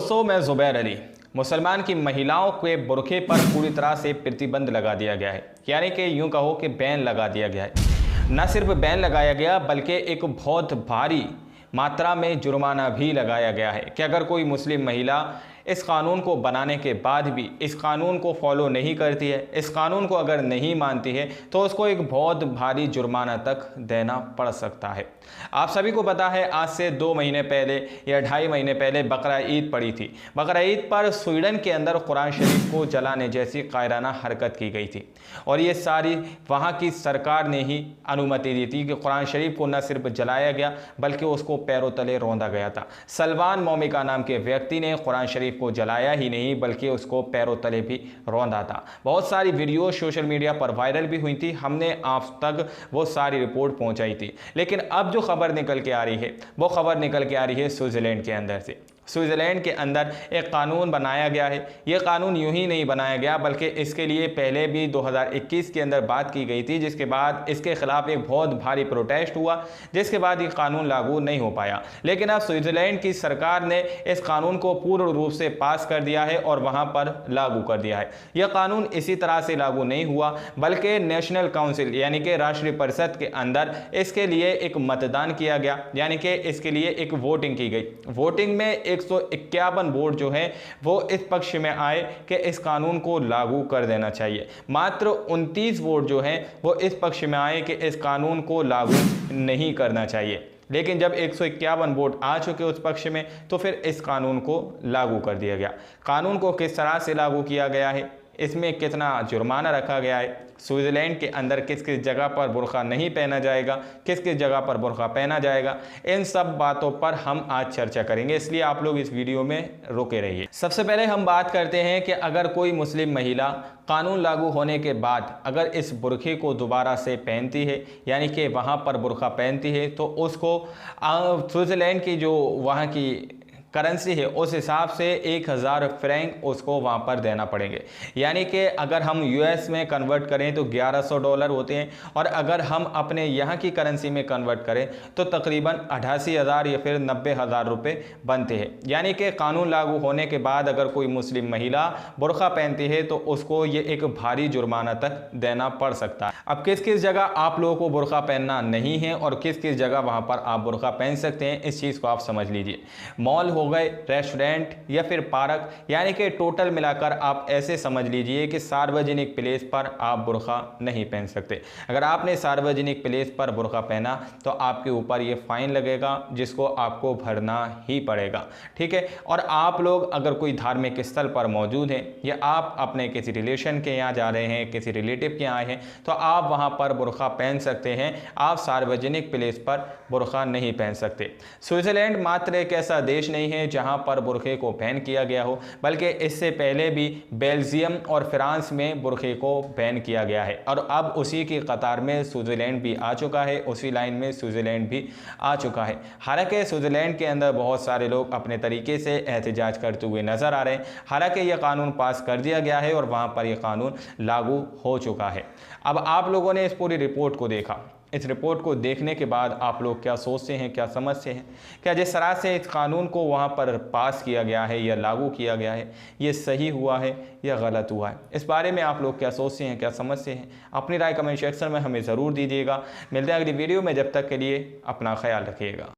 दोस्तों, मैं ज़ुबैर अली। मुसलमान की महिलाओं के बुरखे पर पूरी तरह से प्रतिबंध लगा दिया गया है, यानी कि यूं कहो कि बैन लगा दिया गया है। न सिर्फ बैन लगाया गया बल्कि एक बहुत भारी मात्रा में जुर्माना भी लगाया गया है कि अगर कोई मुस्लिम महिला इस कानून को बनाने के बाद भी इस कानून को फॉलो नहीं करती है, इस कानून को अगर नहीं मानती है, तो उसको एक बहुत भारी जुर्माना तक देना पड़ सकता है। आप सभी को पता है, आज से 2 महीने पहले या 2.5 महीने पहले बकरा ईद पड़ी थी। बकरा ईद पर स्वीडन के अंदर कुरान शरीफ को जलाने जैसी कायराना हरकत की गई थी और ये सारी वहाँ की सरकार ने ही अनुमति दी थी कि कुरान शरीफ को न सिर्फ जलाया गया बल्कि उसको पैरों तले रौंदा गया था। सलमान मोमिका नाम के व्यक्ति ने कुरान शरीफ को जलाया ही नहीं बल्कि उसको पैरों तले भी रौंदा था। बहुत सारी वीडियो सोशल मीडिया पर वायरल भी हुई थी, हमने आप तक वो सारी रिपोर्ट पहुंचाई थी। लेकिन अब जो खबर निकल के आ रही है वो खबर निकल के आ रही है स्विट्ज़रलैंड के अंदर से। स्विट्ज़रलैंड के अंदर एक कानून बनाया गया है। ये कानून यूं ही नहीं बनाया गया बल्कि इसके लिए पहले भी 2021 के अंदर बात की गई थी, जिसके बाद इसके खिलाफ एक बहुत भारी प्रोटेस्ट हुआ, जिसके बाद ये कानून लागू नहीं हो पाया। लेकिन अब स्विट्ज़रलैंड की सरकार ने इस कानून को पूर्ण रूप से पास कर दिया है और वहां पर लागू कर दिया है। यह कानून इसी तरह से लागू नहीं हुआ बल्कि नेशनल काउंसिल यानी कि राष्ट्रीय परिषद के अंदर इसके लिए एक मतदान किया गया, यानी कि इसके लिए एक वोटिंग की गई। वोटिंग में 151 वोट जो है वो इस पक्ष में आए कि इस कानून को लागू कर देना चाहिए। मात्र 29 वोट जो है वो इस पक्ष में आए कि इस कानून को लागू नहीं करना चाहिए। लेकिन जब 151 वोट आ चुके उस पक्ष में तो फिर इस कानून को लागू कर दिया गया। कानून को किस तरह से लागू किया गया है, इसमें कितना जुर्माना रखा गया है, स्विट्ज़रलैंड के अंदर किस किस जगह पर बुर्का नहीं पहना जाएगा, किस किस जगह पर बुर्का पहना जाएगा, इन सब बातों पर हम आज चर्चा करेंगे, इसलिए आप लोग इस वीडियो में रुके रहिए। सबसे पहले हम बात करते हैं कि अगर कोई मुस्लिम महिला कानून लागू होने के बाद अगर इस बुरखे को दोबारा से पहनती है, यानी कि वहाँ पर बुर्का पहनती है, तो उसको स्विट्ज़रलैंड की जो वहाँ की करेंसी है उस हिसाब से 1000 फ्रैंक उसको वहाँ पर देना पड़ेंगे। यानी कि अगर हम यूएस में कन्वर्ट करें तो $1100 होते हैं और अगर हम अपने यहाँ की करेंसी में कन्वर्ट करें तो तकरीबन 88,000 या फिर 90,000 रुपये बनते हैं। यानी कि कानून लागू होने के बाद अगर कोई मुस्लिम महिला बुर्का पहनती है तो उसको ये एक भारी जुर्माना तक देना पड़ सकता है। अब किस किस जगह आप लोगों को बुर्का पहनना नहीं है और किस किस जगह वहाँ पर आप बुर्का पहन सकते हैं, इस चीज़ को आप समझ लीजिए। मॉल हो गए, रेस्टोरेंट या फिर पार्क, यानी कि टोटल मिलाकर आप ऐसे समझ लीजिए कि सार्वजनिक प्लेस पर आप बुर्का नहीं पहन सकते। अगर आपने सार्वजनिक प्लेस पर बुर्का पहना तो आपके ऊपर ये फाइन लगेगा जिसको आपको भरना ही पड़ेगा, ठीक है। और आप लोग अगर कोई धार्मिक स्थल पर मौजूद हैं या आप अपने किसी रिलेशन के यहाँ जा रहे हैं, किसी रिलेटिव के यहाँ आए हैं, तो आप वहाँ पर बुर्का पहन सकते हैं। आप सार्वजनिक प्लेस पर बुर्का नहीं पहन सकते। स्विट्ज़रलैंड मात्र एक ऐसा देश नहीं है जहां पर बुरखे को बैन किया गया हो, बल्कि इससे पहले भी बेल्जियम और फ्रांस में बुरखे को बैन किया गया है और अब उसी की कतार में स्विट्ज़रलैंड भी आ चुका है, उसी लाइन में स्विट्ज़रलैंड भी आ चुका है। हालांकि स्विट्ज़रलैंड के अंदर बहुत सारे लोग अपने तरीके से एहतजाज करते हुए नजर आ रहे हैं। हालांकि यह कानून पास कर दिया गया है और वहां पर यह कानून लागू हो चुका है। अब आप लोगों ने इस पूरी रिपोर्ट को देखा, इस रिपोर्ट को देखने के बाद आप लोग क्या सोचते हैं, क्या समझते हैं? क्या जिस तरह से इस कानून को वहाँ पर पास किया गया है या लागू किया गया है ये सही हुआ है या गलत हुआ है? इस बारे में आप लोग क्या सोचते हैं, क्या समझते हैं? अपनी राय कमेंट सेक्शन में हमें ज़रूर दीजिएगा। मिलते हैं अगली वीडियो में, जब तक के लिए अपना ख्याल रखिएगा।